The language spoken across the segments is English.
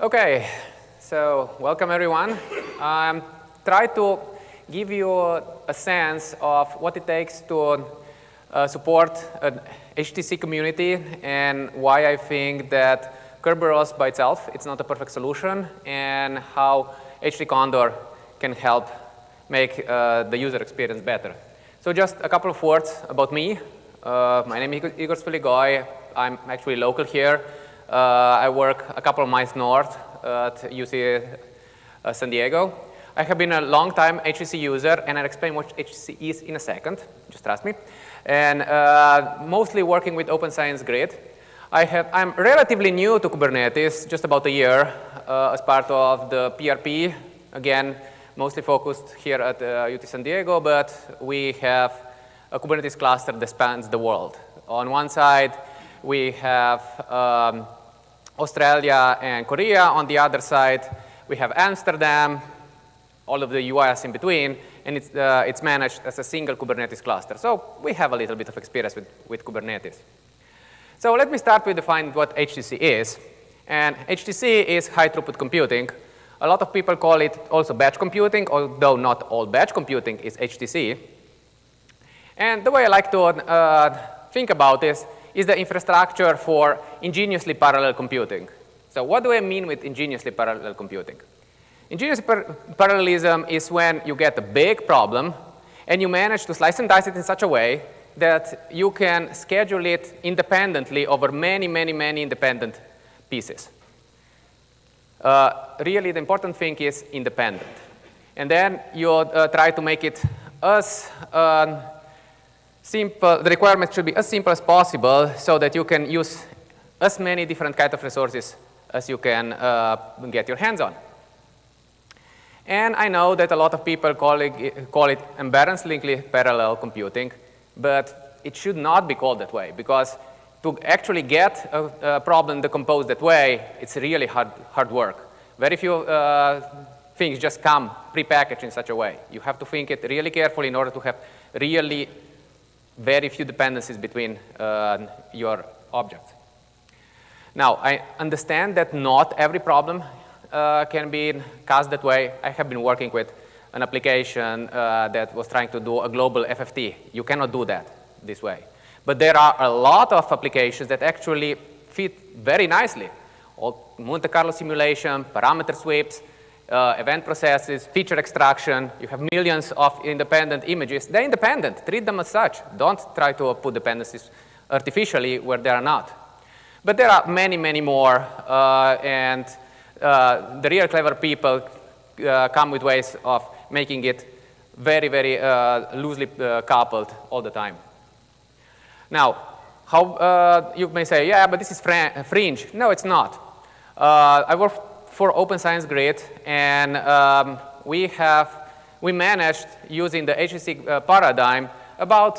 Okay, so welcome everyone. Try to give you a sense of what it takes to support an HTC community and why I think that Kerberos by itself, it's not a perfect solution, and how HTCondor can help make the user experience better. So just a couple of words about me. My name is Igor Sfiligoi. I'm actually local here. I work a couple of miles north at UC San Diego. I have been a long time HTC user, and I'll explain what HTC is in a second. Just trust me. And mostly working with Open Science Grid. I'm relatively new to Kubernetes, just about a year, as part of the PRP. Again, mostly focused here at UT San Diego, but we have a Kubernetes cluster that spans the world. On one side, we have Australia and Korea. On the other side, we have Amsterdam, all of the US in between, and it's managed as a single Kubernetes cluster. So we have a little bit of experience with Kubernetes. So let me start with defining what HTC is. And HTC is high throughput computing. A lot of people call it also batch computing, although not all batch computing is HTC. And the way I like to think about this is the infrastructure for ingeniously parallel computing. So what do I mean with ingeniously parallel computing? Ingenious parallelism is when you get a big problem and you manage to slice and dice it in such a way that you can schedule it independently over many, many, many independent pieces. Really, the important thing is independent. And then you try to make it as simple. The requirements should be as simple as possible so that you can use as many different kinds of resources as you can get your hands on. And I know that a lot of people call it embarrassingly parallel computing, but it should not be called that way, because to actually get a problem decomposed that way, it's really hard work. Very few things just come prepackaged in such a way. You have to think it really carefully in order to have really very few dependencies between your objects. Now, I understand that not every problem can be cast that way. I have been working with an application that was trying to do a global FFT. You cannot do that this way. But there are a lot of applications that actually fit very nicely. Monte Carlo simulation, parameter sweeps, event processes, feature extraction. You have millions of independent images. They're independent. Treat them as such. Don't try to put dependencies artificially where they are not. But there are many, many more. And the real clever people come with ways of making it very, very loosely coupled all the time. Now, how you may say, yeah, but this is fringe. No, it's not. I work for Open Science Grid, and we managed, using the HTC paradigm, about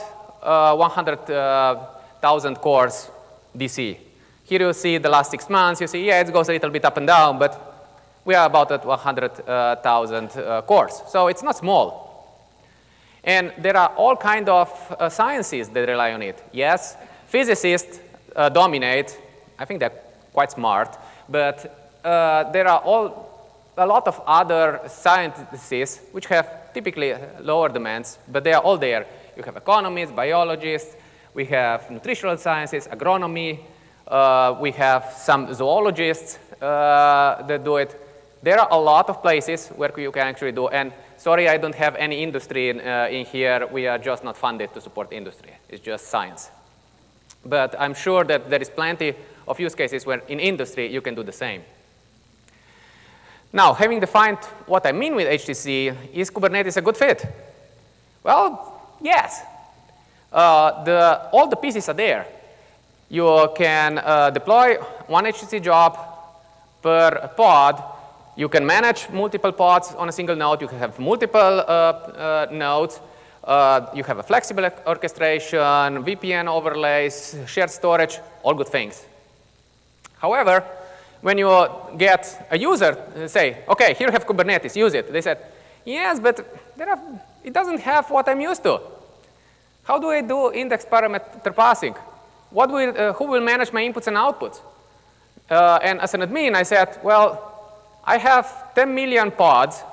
100,000 cores DC. Here you see the last 6 months. You see, yeah, it goes a little bit up and down, but we are about at 100,000 cores. So it's not small. And there are all kinds of sciences that rely on it. Yes, physicists dominate. I think they're quite smart. But there are a lot of other sciences which have typically lower demands, but they are all there. You have economists, biologists, we have nutritional sciences, agronomy, we have some zoologists that do it. There are a lot of places where you can actually do, and sorry, I don't have any industry in here. We are just not funded to support industry. It's just science. But I'm sure that there is plenty of use cases where in industry you can do the same. Now, having defined what I mean with HTC, is Kubernetes a good fit? Well, yes. All the pieces are there. You can deploy one HTC job per pod. You can manage multiple pods on a single node. You can have multiple nodes. You have a flexible orchestration, VPN overlays, shared storage, all good things. However, when you get a user say, OK, here you have Kubernetes, use it. They said, yes, but it doesn't have what I'm used to. How do I do index parameter passing? Who will manage my inputs and outputs? And as an admin, I said, well, I have 10 million pods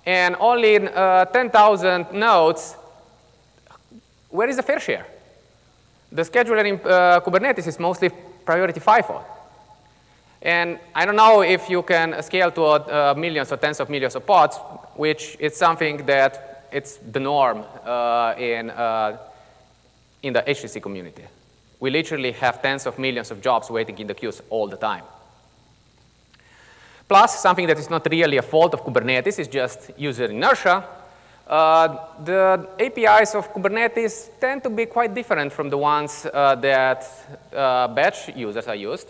and only 10,000 nodes. Where is the fair share? The scheduler in Kubernetes is mostly priority FIFO. And I don't know if you can scale to millions or tens of millions of pods, which is something that it's the norm in the HTC community. We literally have tens of millions of jobs waiting in the queues all the time. Plus, something that is not really a fault of Kubernetes, is just user inertia. The APIs of Kubernetes tend to be quite different from the ones that batch users are used.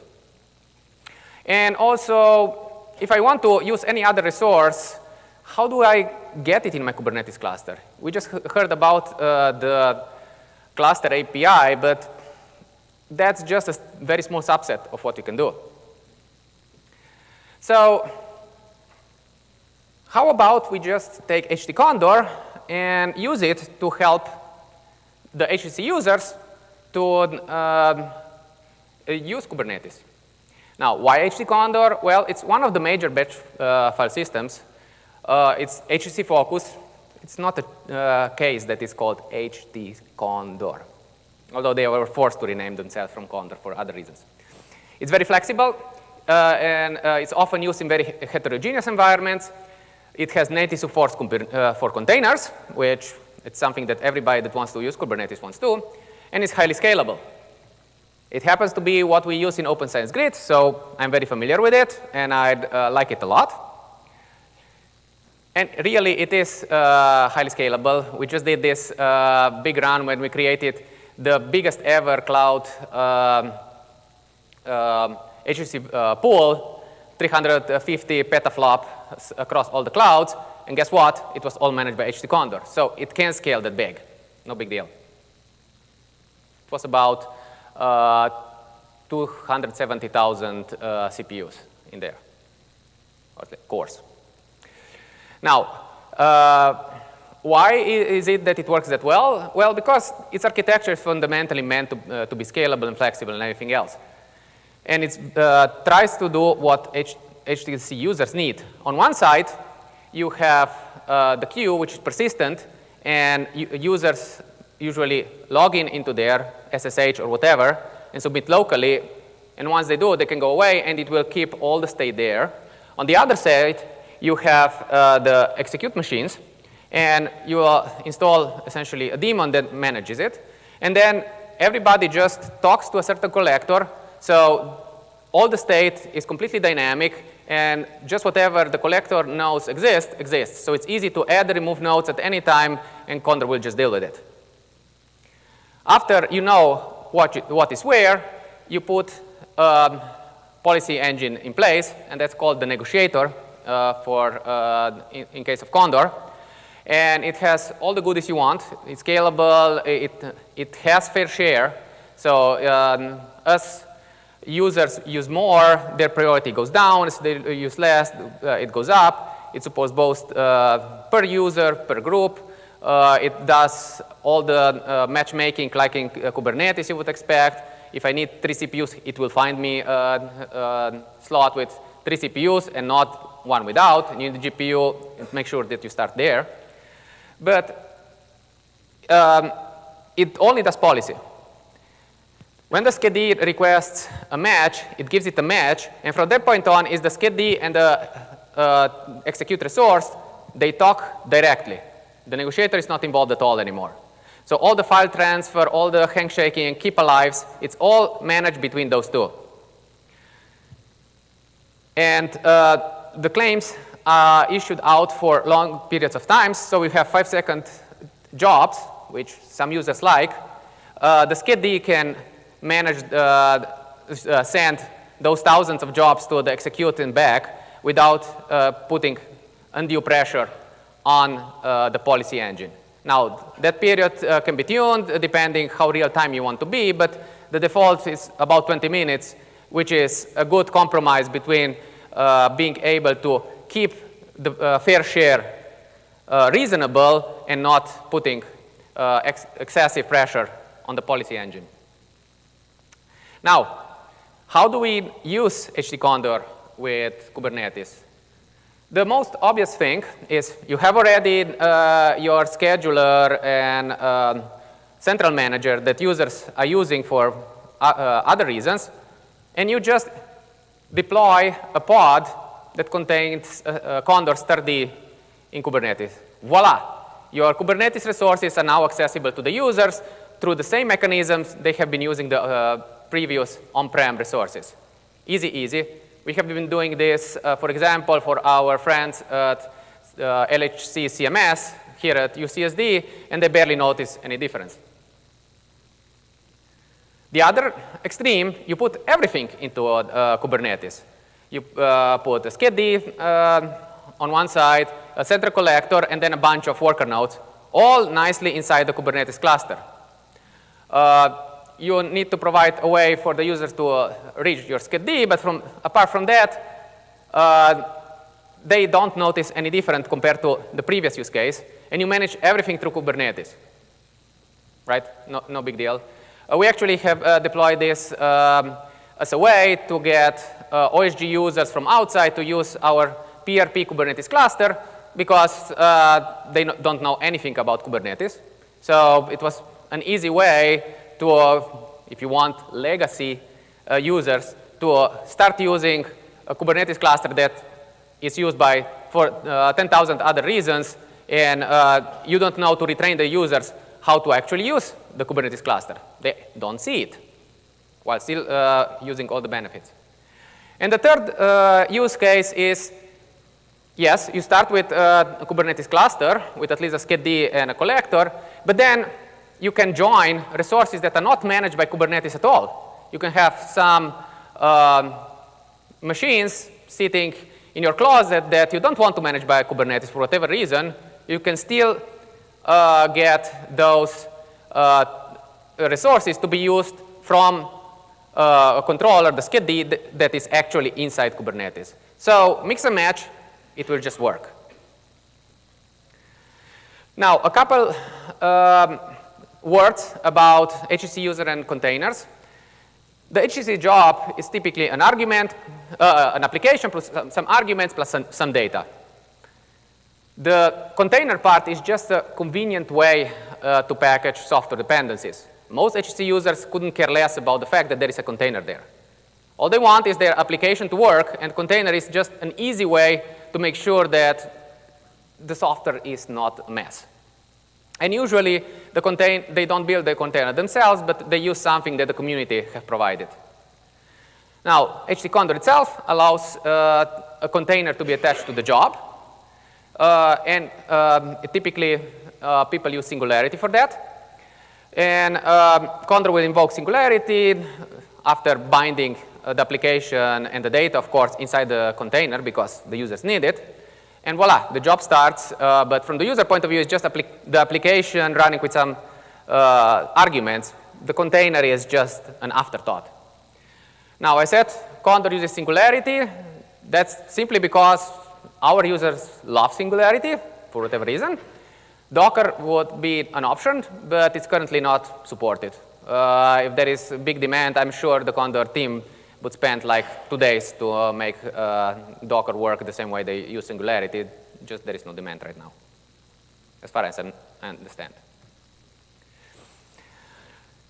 And also, if I want to use any other resource, how do I get it in my Kubernetes cluster? We just heard about the cluster API, but that's just a very small subset of what you can do. So how about we just take HTCondor and use it to help the HTC users to use Kubernetes? Now, why HTCondor? Well, it's one of the major batch file systems. It's HTC focused. It's not a case that is called HTCondor, although they were forced to rename themselves from Condor for other reasons. It's very flexible, and it's often used in very heterogeneous environments. It has native support for containers, which it's something that everybody that wants to use Kubernetes wants to, and it's highly scalable. It happens to be what we use in Open Science Grid, so I'm very familiar with it, and I like it a lot. And really, it is highly scalable. We just did this big run when we created the biggest ever cloud HTC pool, 350 petaflops across all the clouds. And guess what? It was all managed by HTCondor. So it can scale that big. No big deal. It was about 270,000 CPUs in there, or cores. Now, why is it that it works that well? Well, because its architecture is fundamentally meant to be scalable and flexible and everything else. And it tries to do what HTC users need. On one side, you have the queue, which is persistent, and users usually log into their SSH or whatever and submit locally. And once they do, they can go away, and it will keep all the state there. On the other side, you have the execute machines, and you install essentially a daemon that manages it. And then everybody just talks to a certain collector. So all the state is completely dynamic, and just whatever the collector knows exists. So it's easy to add and remove nodes at any time, and Condor will just deal with it. After you know what is where, you put a policy engine in place, and that's called the negotiator in case of Condor. And it has all the goodies you want. It's scalable. It has fair share. So as users use more, their priority goes down. As they use less, it goes up. It supports both per user, per group. It does all the matchmaking like in Kubernetes you would expect. If I need 3 CPUs, it will find me a slot with 3 CPUs and not one without. And you need the GPU, and make sure that you start there. But it only does policy. When the schedD requests a match, it gives it a match. And from that point on, is the schedD and the execute resource, they talk directly. The negotiator is not involved at all anymore. So all the file transfer, all the handshaking and keep alives, it's all managed between those two. And the claims are issued out for long periods of time. So we have 5-second jobs, which some users like. The schedD can manage, send those thousands of jobs to the execute and back without putting undue pressure on the policy engine. Now, that period can be tuned depending how real time you want to be, but the default is about 20 minutes, which is a good compromise between being able to keep the fair share reasonable and not putting excessive pressure on the policy engine. Now, how do we use HTCondor with Kubernetes? The most obvious thing is you have already your scheduler and central manager that users are using for other reasons, and you just deploy a pod that contains Condor stud in Kubernetes. Voila! Your Kubernetes resources are now accessible to the users through the same mechanisms they have been using the previous on-prem resources. Easy, easy. We have been doing this, for example, for our friends at LHC CMS here at UCSD, and they barely notice any difference. The other extreme, you put everything into Kubernetes. You put a schedD on one side, a central collector, and then a bunch of worker nodes, all nicely inside the Kubernetes cluster. You need to provide a way for the users to reach your schedD, but apart from that, they don't notice any different compared to the previous use case, and you manage everything through Kubernetes, right? No big deal. We actually have deployed this as a way to get OSG users from outside to use our PRP Kubernetes cluster because they don't know anything about Kubernetes. So it was an easy way to, if you want legacy users, to start using a Kubernetes cluster that is used for 10,000 other reasons, and you don't know to retrain the users how to actually use the Kubernetes cluster. They don't see it, while still using all the benefits. And the third use case is, yes, you start with a Kubernetes cluster with at least a schedD and a collector, but then you can join resources that are not managed by Kubernetes at all. You can have some machines sitting in your closet that you don't want to manage by Kubernetes for whatever reason. You can still get those resources to be used from a controller, the schedD, that is actually inside Kubernetes. So mix and match, it will just work. Now, a couple words about HTC User and Containers. The HTC job is typically an argument, an application plus some arguments plus some data. The container part is just a convenient way to package software dependencies. Most HTC users couldn't care less about the fact that there is a container there. All they want is their application to work, and container is just an easy way to make sure that the software is not a mess. And usually, they don't build the container themselves, but they use something that the community have provided. Now, HTCondor itself allows a container to be attached to the job. And typically, people use Singularity for that. And Condor will invoke Singularity after binding the application and the data, of course, inside the container because the users need it. And voila, the job starts. But from the user point of view, it's just the application running with some arguments. The container is just an afterthought. Now, I said Condor uses Singularity. That's simply because our users love Singularity for whatever reason. Docker would be an option, but it's currently not supported. If there is big demand, I'm sure the Condor team would spend like 2 days to make Docker work the same way they use Singularity. Just there is no demand right now, as far as I understand.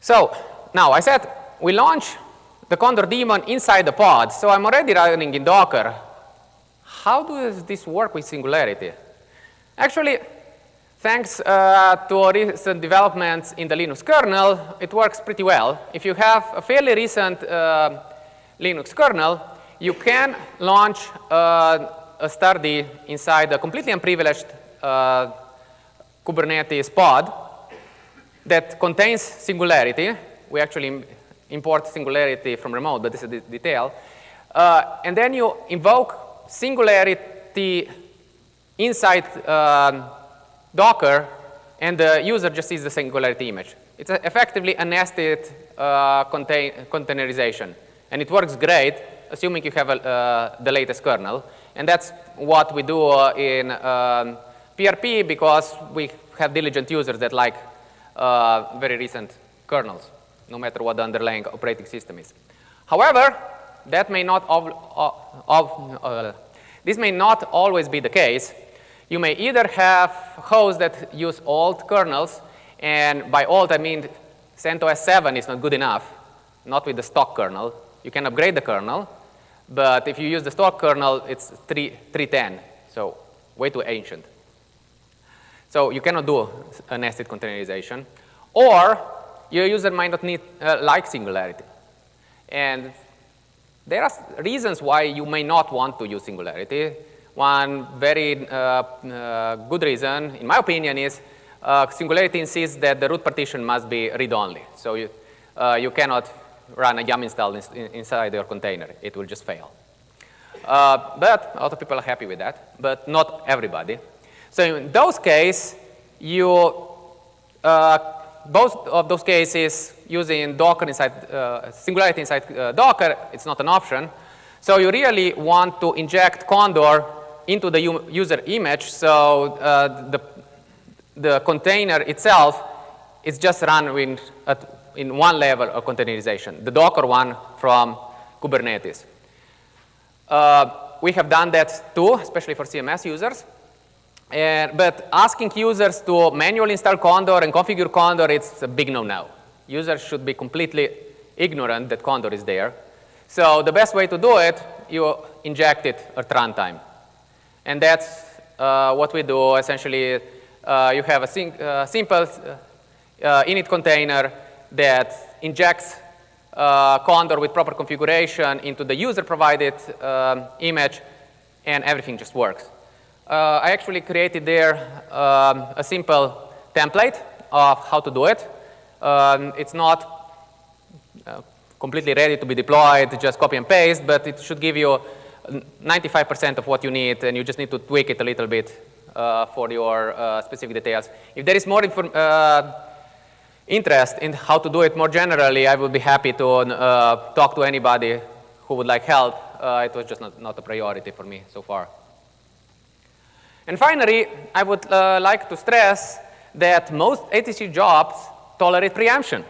So now I said we launch the Condor daemon inside the pod. So I'm already running in Docker. How does this work with Singularity? Actually, thanks to recent developments in the Linux kernel, it works pretty well. If you have a fairly recent Linux kernel, you can launch a stud inside a completely unprivileged Kubernetes pod that contains Singularity. We actually import Singularity from remote, but this is a detail. And then you invoke Singularity inside Docker, and the user just sees the Singularity image. It's effectively a nested containerization. And it works great, assuming you have the latest kernel. And that's what we do in PRP because we have diligent users that like very recent kernels, no matter what the underlying operating system is. However, that may not This may not always be the case. You may either have hosts that use old kernels, and by old I mean CentOS 7 is not good enough, not with the stock kernel. You can upgrade the kernel, but if you use the stock kernel, it's 3.10, so way too ancient. So you cannot do a nested containerization. Or your user might not need like Singularity. And there are reasons why you may not want to use Singularity. One very good reason, in my opinion, is Singularity insists that the root partition must be read-only. So you cannot run a yum install inside your container. It will just fail. But a lot of people are happy with that, but not everybody. So in those cases, both of those cases using Docker inside, Singularity inside Docker, it's not an option. So you really want to inject Condor into the user image, so the container itself is just run in one level of containerization, the Docker one from Kubernetes. We have done that too, especially for CMS users. But asking users to manually install Condor and configure Condor, it's a big no-no. Users should be completely ignorant that Condor is there. So the best way to do it, you inject it at runtime. And that's what we do. Essentially, you have a simple init container that injects Condor with proper configuration into the user-provided image, and everything just works. I actually created there a simple template of how to do it. It's not completely ready to be deployed, just copy and paste, but it should give you 95% of what you need, and you just need to tweak it a little bit for your specific details. If there is more interest in how to do it more generally, I would be happy to talk to anybody who would like help. It was just not a priority for me so far. And finally, I would like to stress that most HTC jobs tolerate preemption.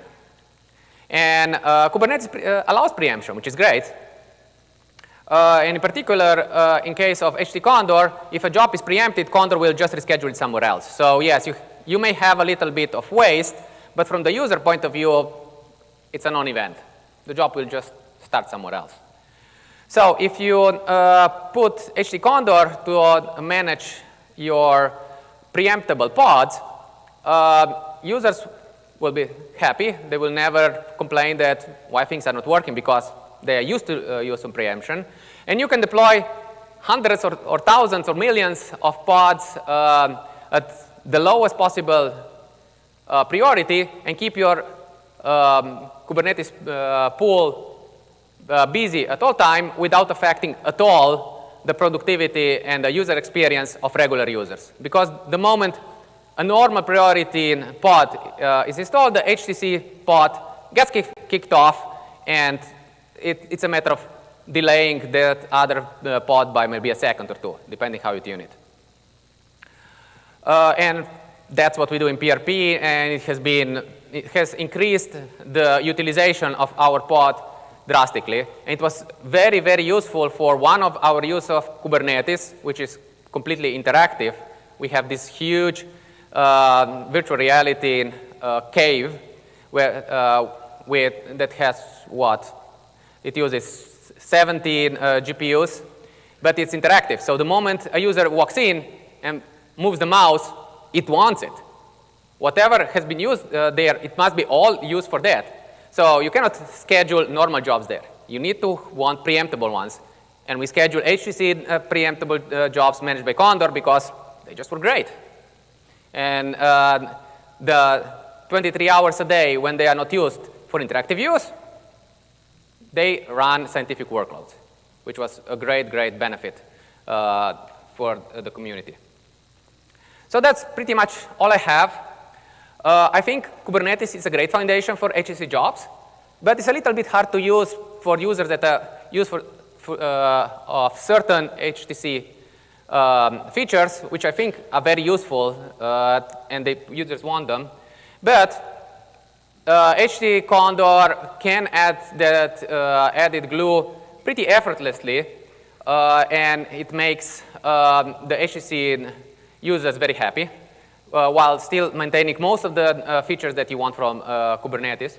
And Kubernetes allows preemption, which is great. And in particular, in case of HTCondor, if a job is preempted, Condor will just reschedule it somewhere else. So yes, you may have a little bit of waste, but from the user point of view, it's a non-event. The job will just start somewhere else. So if you put HTCondor to manage your preemptible pods, users will be happy. They will never complain that why things are not working, because they are used to use some preemption. And you can deploy hundreds or thousands or millions of pods at the lowest possible priority and keep your Kubernetes pool busy at all time without affecting at all the productivity and the user experience of regular users. Because the moment a normal priority pod is installed, the HTC pod gets kicked off, and it's a matter of delaying that other pod by maybe a second or two, depending how you tune it. And that's what we do in PRP, and it has increased the utilization of our pod drastically. And it was very, very useful for one of our use of Kubernetes, which is completely interactive. We have this huge virtual reality cave that has what? It uses 17 GPUs, but it's interactive. So the moment a user walks in and moves the mouse, it wants it. Whatever has been used there, it must be all used for that. So you cannot schedule normal jobs there. You need to want preemptible ones. And we schedule HTC preemptible jobs managed by Condor because they just were great. And the 23 hours a day when they are not used for interactive use, they run scientific workloads, which was a great, great benefit for the community. So that's pretty much all I have. I think Kubernetes is a great foundation for HTC jobs, but it's a little bit hard to use for users that are used of certain HTC features, which I think are very useful, and the users want them. But HTCondor can add that added glue pretty effortlessly and it makes the HTC users very happy, while still maintaining most of the features that you want from Kubernetes.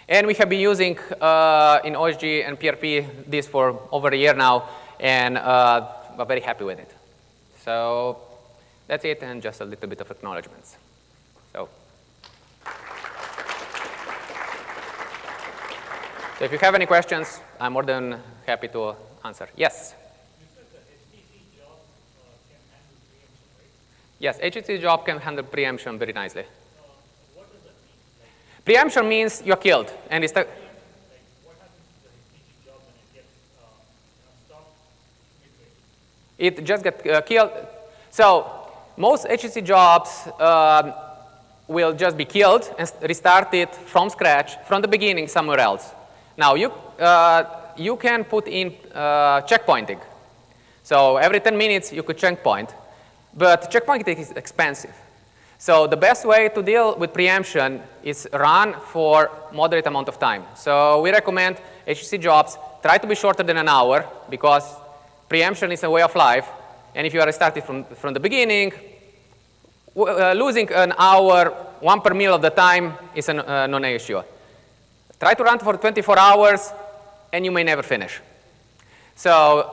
And we have been using in OSG and PRP this for over a year now, and we're very happy with it. So that's it, and just a little bit of acknowledgments. So if you have any questions, I'm more than happy to answer. Yes? You said the HTC job can handle preemption, right? Yes, HTC job can handle preemption very nicely. What does that mean? Like, Preemption means you're killed, and it's the like what happens to the HTC job when it gets stopped midway? it just gets killed. So most HTC jobs will just be killed and restarted from scratch, from the beginning somewhere else. Now, you can put in checkpointing. So every 10 minutes, you could checkpoint. But checkpointing is expensive. So the best way to deal with preemption is run for moderate amount of time. So we recommend HTC jobs try to be shorter than an hour, because preemption is a way of life. And if you are restarted from the beginning, losing an hour, 1 per mil of the time is a non-issue. Try to run for 24 hours, and you may never finish. So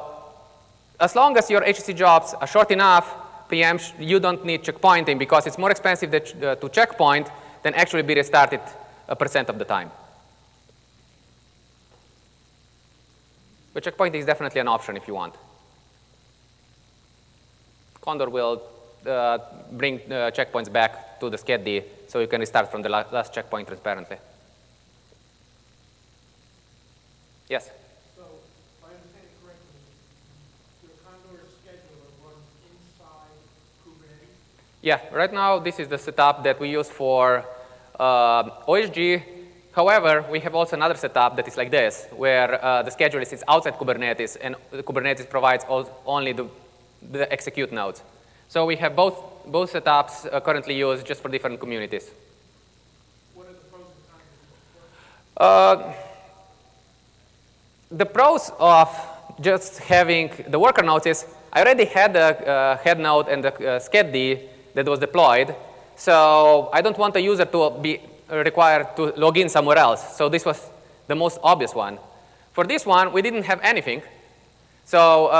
as long as your HTC jobs are short enough, preemption, you don't need checkpointing, because it's more expensive to checkpoint than actually be restarted 1% of the time. But checkpointing is definitely an option if you want. Condor will bring checkpoints back to the SCAD, so you can restart from the last checkpoint transparently. Yes? So, if I understand it correctly, your Condor scheduler runs inside Kubernetes? Yeah, right now this is the setup that we use for OSG. However, we have also another setup that is like this, where the scheduler sits outside Kubernetes, and Kubernetes provides only the execute nodes. So we have both setups currently used, just for different communities. What are the pros and cons? The pros of just having the worker nodes is I already had the head node and the SCAD that was deployed, so I don't want a user to be required to log in somewhere else. So this was the most obvious one. For this one, we didn't have anything. So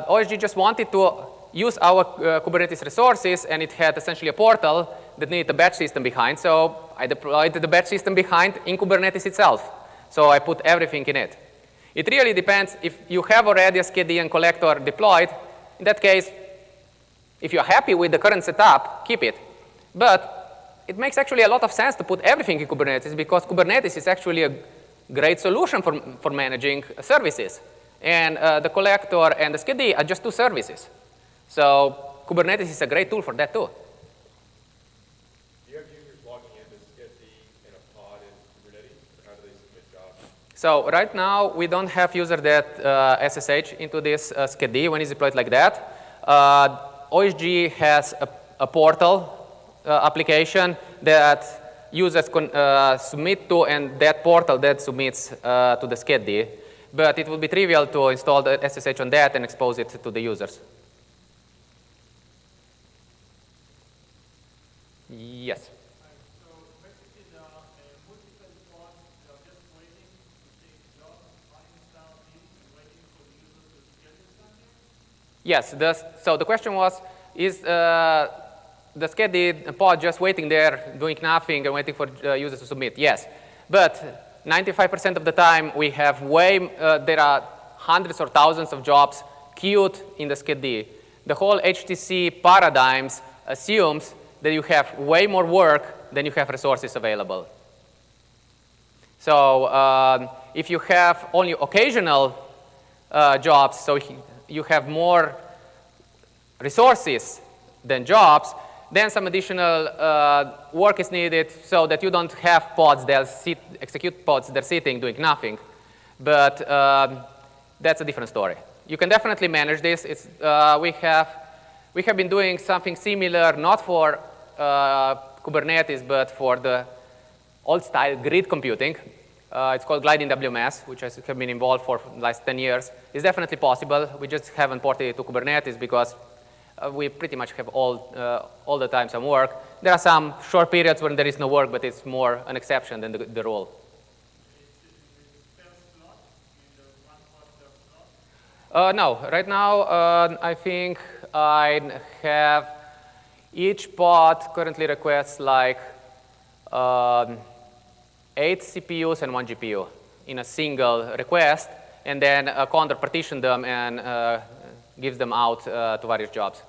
OSG just wanted to use our Kubernetes resources, and it had essentially a portal that needed a batch system behind. So I deployed the batch system behind in Kubernetes itself. So I put everything in it. It really depends. If you have already a SCAD and collector deployed, in that case, if you're happy with the current setup, keep it. But it makes actually a lot of sense to put everything in Kubernetes, because Kubernetes is actually a great solution for managing services. And the collector and the SCAD are just two services. So Kubernetes is a great tool for that too. Do you have users logging into SCAD in a pod in Kubernetes, or how do they submit jobs? So right now, we don't have user that SSH into this SCAD when it's deployed like that. OSG has a portal application that users can submit to, and that portal that submits to the SCAD. But it would be trivial to install the SSH on that and expose it to the users. Yes? So, basically, the multiple pods are just waiting to take a job, running down in, and waiting for the user to schedule something? Yes, so the question was, is the SCAD pod just waiting there, doing nothing, and waiting for users to submit? Yes, but 95% of the time, we have there are hundreds or thousands of jobs queued in the SCAD. The whole HTC paradigms assumes that you have way more work than you have resources available. So if you have only occasional jobs, so you have more resources than jobs, then some additional work is needed so that you don't have pods that execute pods that are sitting doing nothing. But that's a different story. You can definitely manage this. We have been doing something similar, not for Kubernetes, but for the old-style grid computing. It's called gliding WMS, which has been involved for the last 10 years. It's definitely possible. We just haven't ported it to Kubernetes because we pretty much have all the time some work. There are some short periods when there is no work, but it's more an exception than the rule. No, right now I think I have each pod currently requests like 8 CPUs and 1 GPU in a single request, and then Condor partition them and gives them out to various jobs.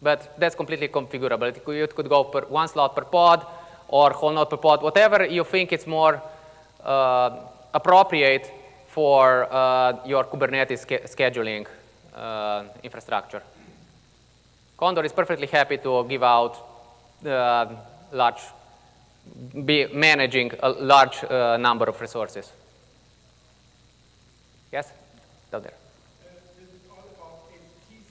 But that's completely configurable. It could go per 1 slot per pod or whole node per pod, whatever you think is more appropriate for your Kubernetes scheduling infrastructure. Condor is perfectly happy to give out be managing a large number of resources. Yes? Down there. This is all about HTC.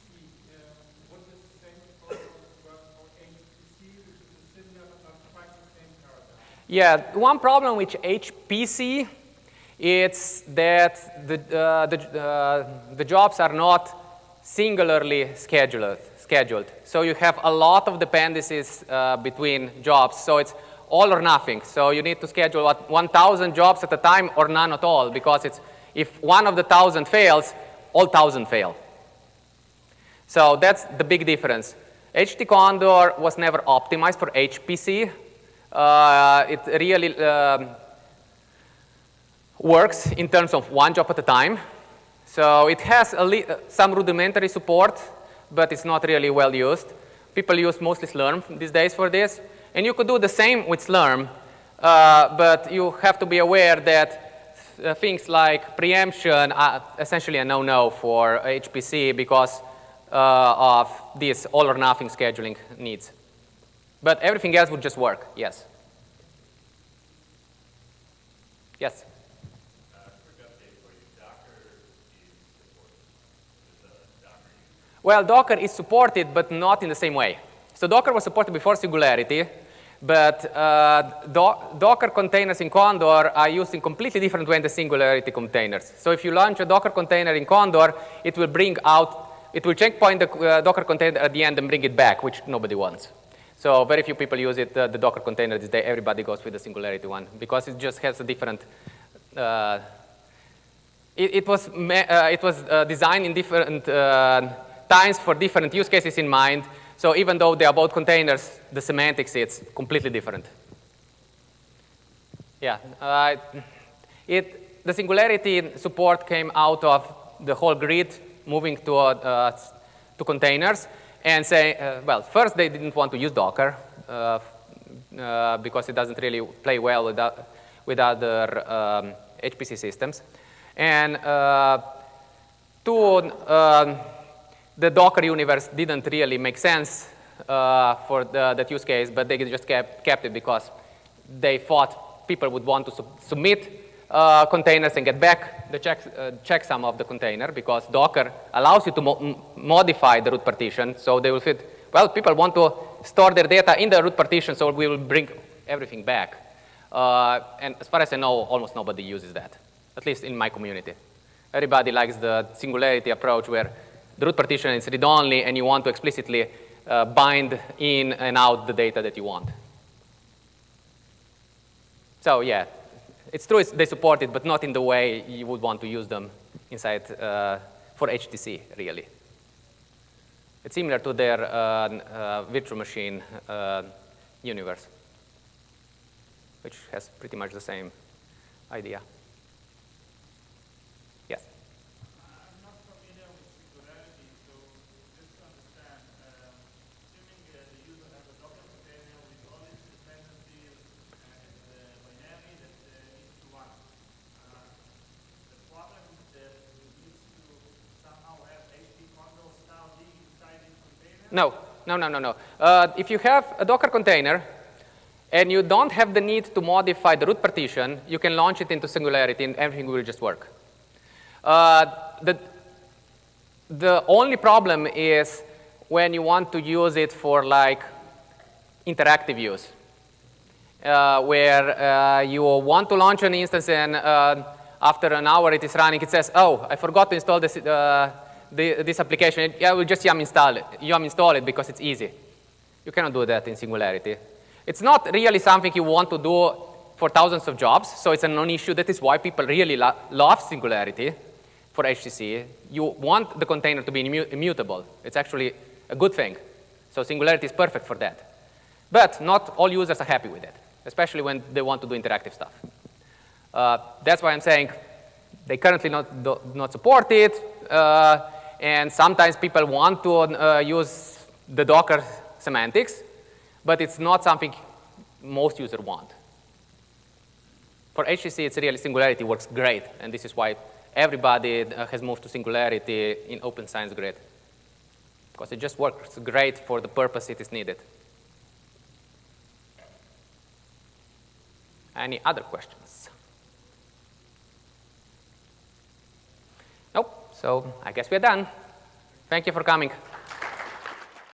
What is the same protocol for HTC, which is a similar but not quite the same paradigm? Yeah, one problem with HPC is that the jobs are not singularly scheduled. So you have a lot of dependencies between jobs. So it's all or nothing. So you need to schedule 1,000 jobs at a time or none at all, because if one of the 1,000 fails, all 1,000 fail. So that's the big difference. HTCondor was never optimized for HPC. It really works in terms of one job at a time. So it has some rudimentary support, but it's not really well used. People use mostly Slurm these days for this. And you could do the same with Slurm, but you have to be aware that things like preemption are essentially a no-no for HPC because of these all or nothing scheduling needs. But everything else would just work, yes. Yes? Well, Docker is supported, but not in the same way. So Docker was supported before Singularity, but Docker containers in Condor are used in completely different way than Singularity containers. So if you launch a Docker container in Condor, it will checkpoint the Docker container at the end and bring it back, which nobody wants. So very few people use it, the Docker container these days. Everybody goes with the Singularity one because it just has a different. It was designed in different times for different use cases in mind. So even though they are both containers, the semantics, it's completely different. Yeah, the Singularity support came out of the whole grid moving to containers and say, well, first they didn't want to use Docker because it doesn't really play well with other HPC systems. And the Docker universe didn't really make sense for that use case, but they just kept it because they thought people would want to submit containers and get back the checksum of the container, because Docker allows you to modify the root partition. So they will fit, well, people want to store their data in the root partition, so we will bring everything back. And as far as I know, almost nobody uses that, at least in my community. Everybody likes the Singularity approach where the root partition is read-only, and you want to explicitly bind in and out the data that you want. So yeah, it's true they support it, but not in the way you would want to use them inside for HTC, really. It's similar to their virtual machine universe, which has pretty much the same idea. Yes? I'm not familiar with Singularity, so just to understand, assuming the user has a Docker container with all its dependencies and binary that needs to run, the problem is that it needs to somehow have HTCondor style being inside its container? No. If you have a Docker container and you don't have the need to modify the root partition, you can launch it into Singularity and everything will just work. The only problem is when you want to use it for like interactive use. where you want to launch an instance and after an hour it is running, it says, oh, I forgot to install this, this application. Yeah, we'll just yum install it because it's easy. You cannot do that in Singularity. It's not really something you want to do for thousands of jobs, so it's a non-issue. That is why people really love Singularity for HTC. You want the container to be immutable. It's actually a good thing. So Singularity is perfect for that. But not all users are happy with it, especially when they want to do interactive stuff. That's why I'm saying they currently not support it, and sometimes people want to use the Docker semantics, but it's not something most users want. For HTC, it's really Singularity works great, and this is why everybody has moved to Singularity in Open Science Grid, because it just works great for the purpose it is needed. Any other questions? Nope. So I guess we're done. Thank you for coming.